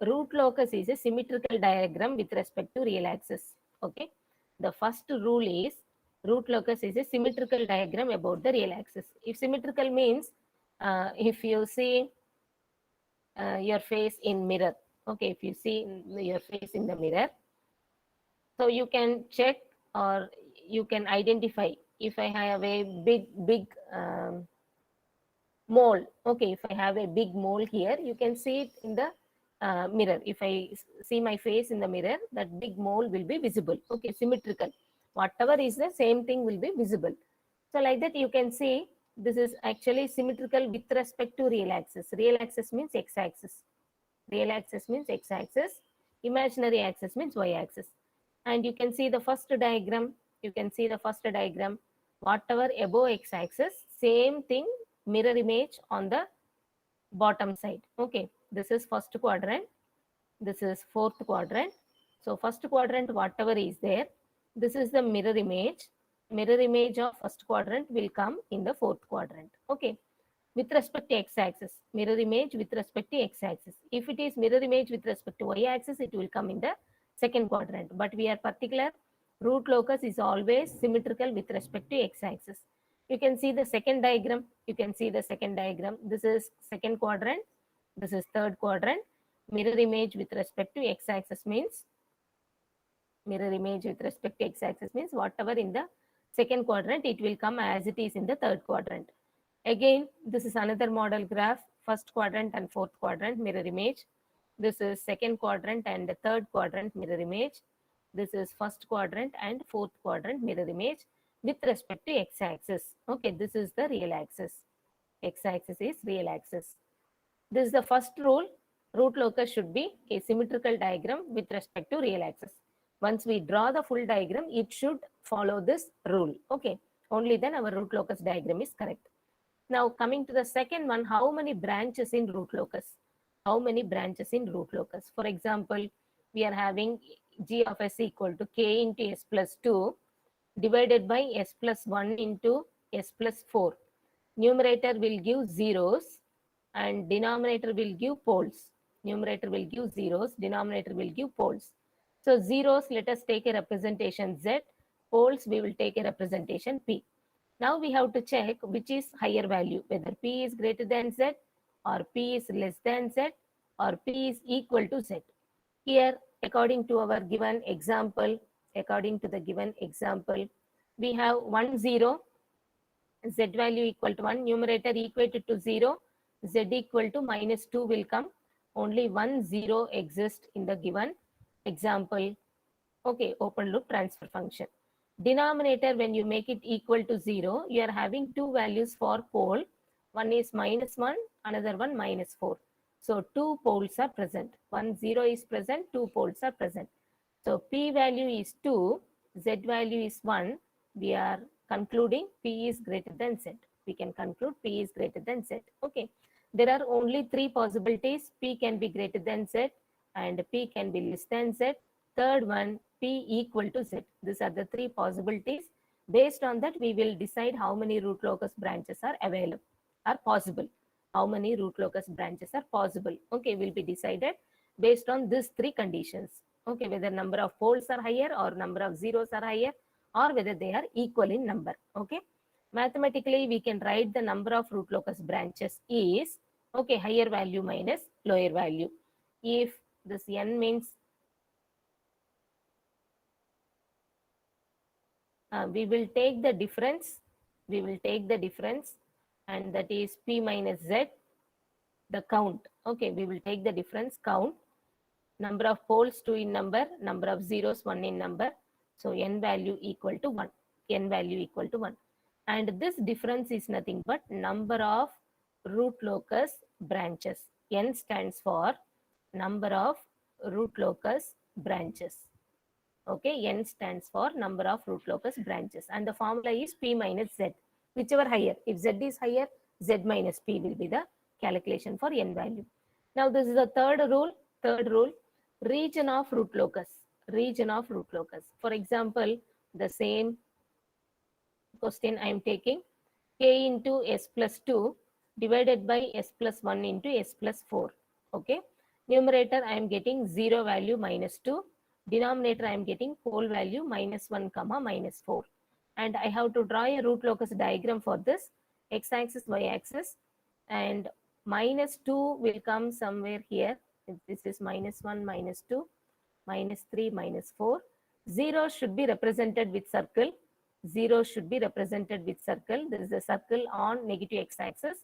root locus is a symmetrical diagram with respect to real axis. Okay. The first rule is root locus is a symmetrical diagram about the real axis. If symmetrical means if you see your face in mirror, okay, if you see your face in the mirror, so you can check or you can identify if I have a big mole. Okay, if I have a big mole here, you can see it in the mirror. If I see my face in the mirror, that big mole will be visible. Okay, symmetrical. Whatever is the same thing will be visible. So like that you can see this is actually symmetrical with respect to real axis. Real axis means x-axis. Real axis means x-axis. Imaginary axis means y-axis. And you can see the first diagram. You can see the first diagram. Whatever above x-axis, same thing mirror image on the bottom side. Okay, this is first quadrant. This is fourth quadrant. So first quadrant, whatever is there, this is the mirror image. Mirror image of first quadrant will come in the fourth quadrant. Okay, with respect to x-axis, mirror image with respect to x-axis. If it is mirror image with respect to y-axis, it will come in the second quadrant. But we are particular, root locus is always symmetrical with respect to x-axis. You can see the second diagram. You can see the second diagram. This is second quadrant. This is third quadrant. Mirror image with respect to x-axis means whatever in the second quadrant, it will come as it is in the third quadrant. Again, this is another model graph, first quadrant and fourth quadrant mirror image. This is second quadrant and third quadrant mirror image. This is first quadrant and fourth quadrant mirror image with respect to x-axis. Okay, this is the real axis. X-axis is real axis. This is the first rule. Root locus should be a symmetrical diagram with respect to real axis. Once we draw the full diagram, it should follow this rule. Okay, only then our root locus diagram is correct. Now coming to the second one, how many branches in root locus? How many branches in root locus? For example, we are having g of s equal to k into s plus 2 divided by s plus 1 into s plus 4. Numerator will give zeros and denominator will give poles. Numerator will give zeros, denominator will give poles. So zeros, let us take a representation z. Poles, we will take a representation p. Now we have to check which is higher value, whether p is greater than z or p is less than z or p is equal to z. Here, according to our given example, we have 1, 0, z value equal to 1, numerator equated to 0, z equal to minus 2 will come. Only 1, 0 exists in the given example. Okay, open loop transfer function. Denominator, when you make it equal to 0, you are having two values for pole. One is minus 1, another one minus 4. So two poles are present. 1, 0 is present, two poles are present. So p value is 2, z value is 1. We are concluding p is greater than z. We can conclude p is greater than z. Okay. There are only three possibilities. P can be greater than z and p can be less than z. Third one, p equal to z. These are the three possibilities. Based on that, we will decide how many root locus branches are available, are possible. How many root locus branches are possible. Okay, will be decided based on these three conditions. Okay, whether number of poles are higher or number of zeros are higher or whether they are equal in number. Okay, mathematically we can write the number of root locus branches is, okay, higher value minus lower value. If this n means we will take the difference, and that is p minus z, the count. Okay, we will take the difference count. Number of poles 2 in number, number of zeros 1 in number. So n value equal to 1. N value equal to 1. And this difference is nothing but number of root locus branches. N stands for number of root locus branches. Okay, n stands for number of root locus branches. And the formula is p minus z, whichever higher. If z is higher, z minus p will be the calculation for n value. Now this is the third rule. Region of root locus. For example, the same question I am taking, k into s plus 2 divided by s plus 1 into s plus 4. Okay. Numerator, I am getting 0 value minus 2. Denominator, I am getting pole value minus 1 comma minus 4. And I have to draw a root locus diagram for this, x-axis, y-axis, and minus 2 will come somewhere here. This is minus 1, minus 2, minus 3, minus 4. 0 should be represented with circle. 0 should be represented with circle. There is a circle on negative x-axis.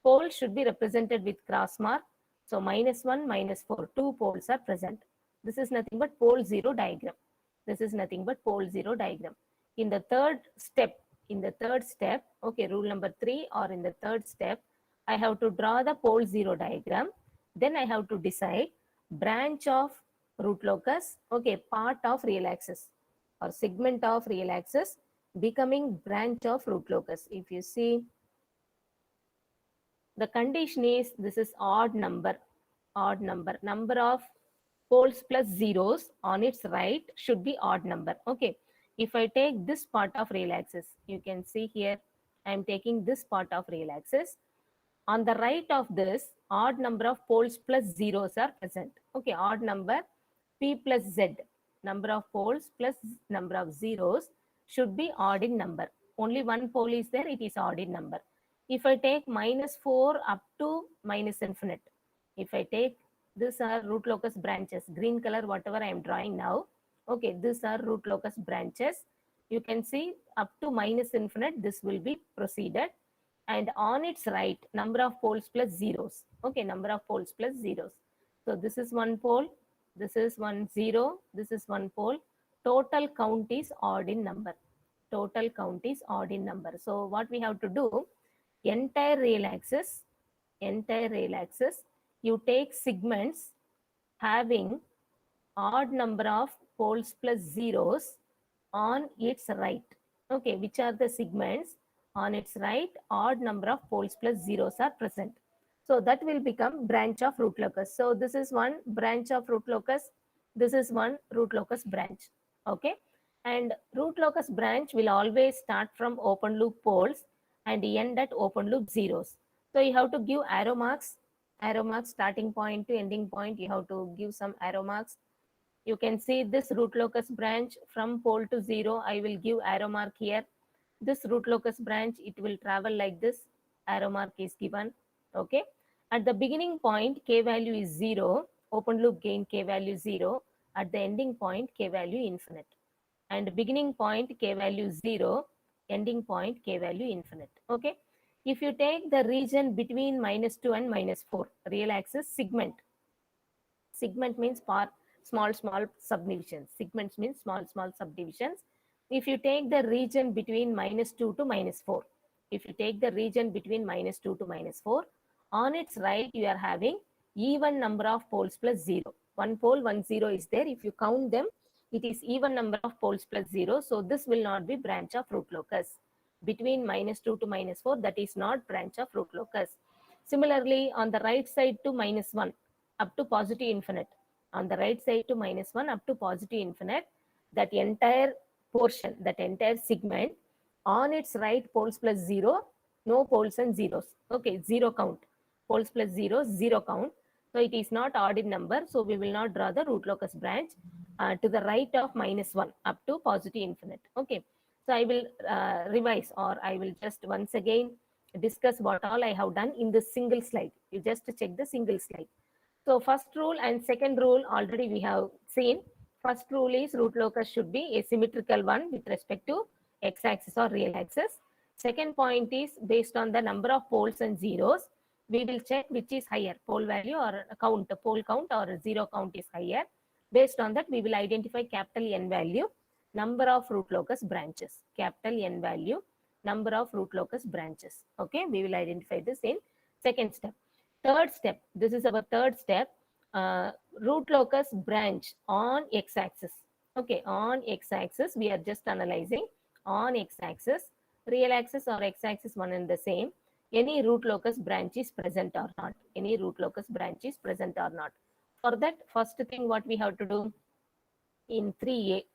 Pole should be represented with cross mark. So minus 1, minus 4, two poles are present. This is nothing but pole 0 diagram. This is nothing but pole 0 diagram. In the third step, okay, rule number 3, or in the third step, I have to draw the pole 0 diagram. Then I have to decide branch of root locus, okay, part of real axis or segment of real axis becoming branch of root locus. If you see, the condition is this is odd number, number of poles plus zeros on its right should be odd number. Okay, if I take this part of real axis, you can see here I am taking this part of real axis. On the right of this, odd number of poles plus zeros are present. Okay, odd number p plus z, number of poles plus number of zeros should be odd in number. Only one pole is there, it is odd in number. If I take minus 4 up to minus infinite, if I take, these are root locus branches, green color, whatever I am drawing now. Okay, these are root locus branches. You can see up to minus infinite, this will be proceeded. And on its right, number of poles plus zeros. Okay, number of poles plus zeros. So this is one pole, this is 1 0, this is one pole. Total count is odd in number. Total count is odd in number. So what we have to do, entire real axis, you take segments having odd number of poles plus zeros on its right. Okay, which are the segments on its right, odd number of poles plus zeros are present. So that will become branch of root locus. So this is one branch of root locus. This is one root locus branch. Okay, and root locus branch will always start from open loop poles and end at open loop zeros. So you have to give arrow marks, starting point to ending point. You have to give some arrow marks. You can see this root locus branch from pole to 0. I will give arrow mark here. This root locus branch, it will travel like this. Arrow mark is given. Okay. At the beginning point, k value is 0. Open loop gain k value 0. At the ending point, k value infinite. And beginning point, k value 0. Ending point, k value infinite. Okay. If you take the region between minus 2 and minus 4, real axis segment. Segment means small subdivisions. Segments means small subdivisions. If you take the region between minus 2 to minus 4, if you take the region between minus 2 to minus 4, on its right you are having even number of poles plus 0. One pole, 1 0 is there. If you count them, it is even number of poles plus 0. So this will not be branch of root locus. Between minus 2 to minus 4, that is not branch of root locus. Similarly, on the right side to minus 1, up to positive infinite. On the right side to minus 1 up to positive infinite, that entire portion, that entire segment, on its right poles plus 0, no poles and zeros. Okay, 0 count. Poles plus zeros, 0 count. So it is not odd in number. So we will not draw the root locus branch to the right of minus 1 up to positive infinite. Okay. So I will revise, or I will just once again discuss what all I have done in this single slide. You just check the single slide. So first rule and second rule already we have seen. First rule is root locus should be a symmetrical one with respect to x-axis or real axis. Second point is based on the number of poles and zeros, we will check which is higher, pole value or count, pole count or zero count is higher. Based on that, we will identify capital N value, number of root locus branches, capital N value, number of root locus branches. Okay, we will identify this in second step. Third step, this is our third step, root locus branch on x-axis. Okay, on x-axis, we are just analyzing on x-axis, real axis or x-axis one and the same. Any root locus branch is present or not. Any root locus branch is present or not. For that, first thing what we have to do in 3A,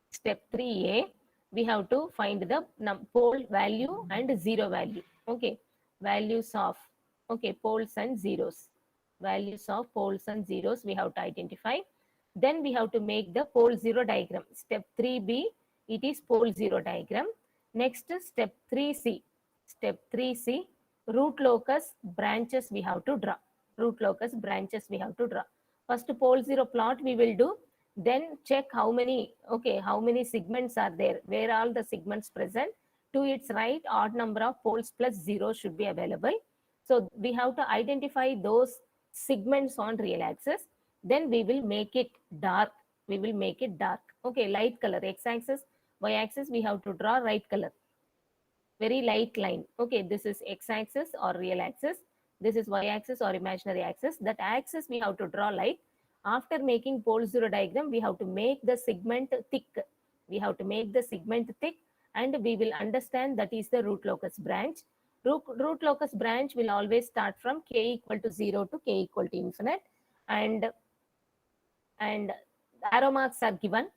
step 3A, we have to find the pole value and zero value. Okay, values of, okay, poles and zeros. values of poles and zeros we have to identify. Then we have to make the pole zero diagram. Step 3b, it is pole zero diagram. Next, step 3c. Step 3c, root locus branches we have to draw. Root locus branches we have to draw. First pole zero plot we will do. Then check how many segments are there, where all the segments present. To its right, odd number of poles plus zero should be available. So we have to identify those segments on real axis. Then we will make it dark. We will make it dark. Okay, light color, x-axis, y-axis, we have to draw right color. Very light line. Okay, this is x-axis or real axis. This is y-axis or imaginary axis. That axis we have to draw light. After making pole zero diagram, we have to make the segment thick. We have to make the segment thick, and we will understand that is the root locus branch. Root locus branch will always start from k equal to 0 to k equal to infinite, and arrow marks are given.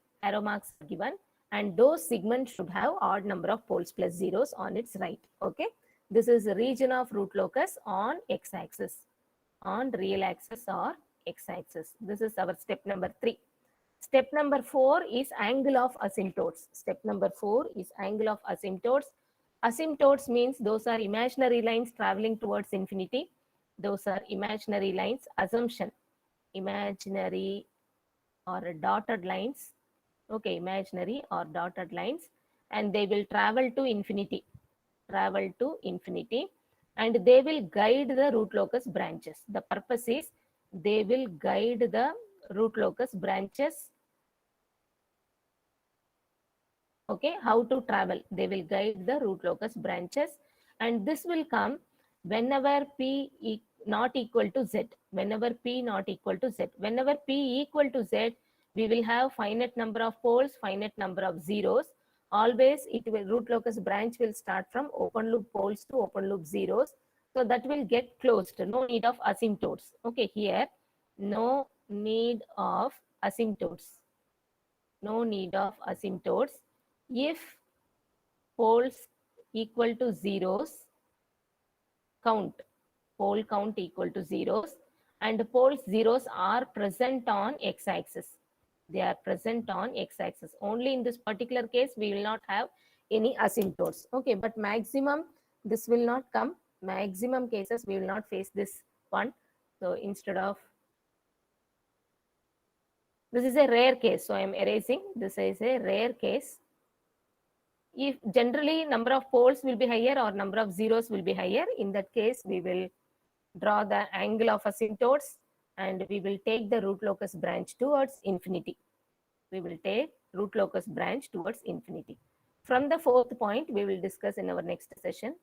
And those segments should have odd number of poles plus zeros on its right. Okay, this is the region of root locus on x-axis, on real axis or x-axis. This is our step number 3. Step number 4 is angle of asymptotes. Step number 4 is angle of asymptotes. Asymptotes means those are imaginary lines traveling towards infinity. Those are imaginary lines. Assumption, imaginary or dotted lines. Okay, imaginary or dotted lines, and they will travel to infinity, and they will guide the root locus branches. The purpose is they will guide the root locus branches. Okay, how to travel? They will guide the root locus branches, and this will come whenever p not equal to z. Whenever p not equal to z. Whenever p equal to z, we will have finite number of poles, finite number of zeros. Always root locus branch will start from open loop poles to open loop zeros. So that will get closed. No need of asymptotes. Okay, here, no need of asymptotes. No need of asymptotes. If poles equal to zeros, pole count equal to zeros, and poles zeros are present on x-axis. They are present on x-axis. Only in this particular case, we will not have any asymptotes. Okay, but maximum, this will not come. Maximum cases, we will not face this one. So instead of, this is a rare case. So I am erasing. This is a rare case. If generally number of poles will be higher or number of zeros will be higher, in that case, we will draw the angle of asymptotes, and we will take the root locus branch towards infinity. We will take root locus branch towards infinity. From the 4th point, we will discuss in our next session.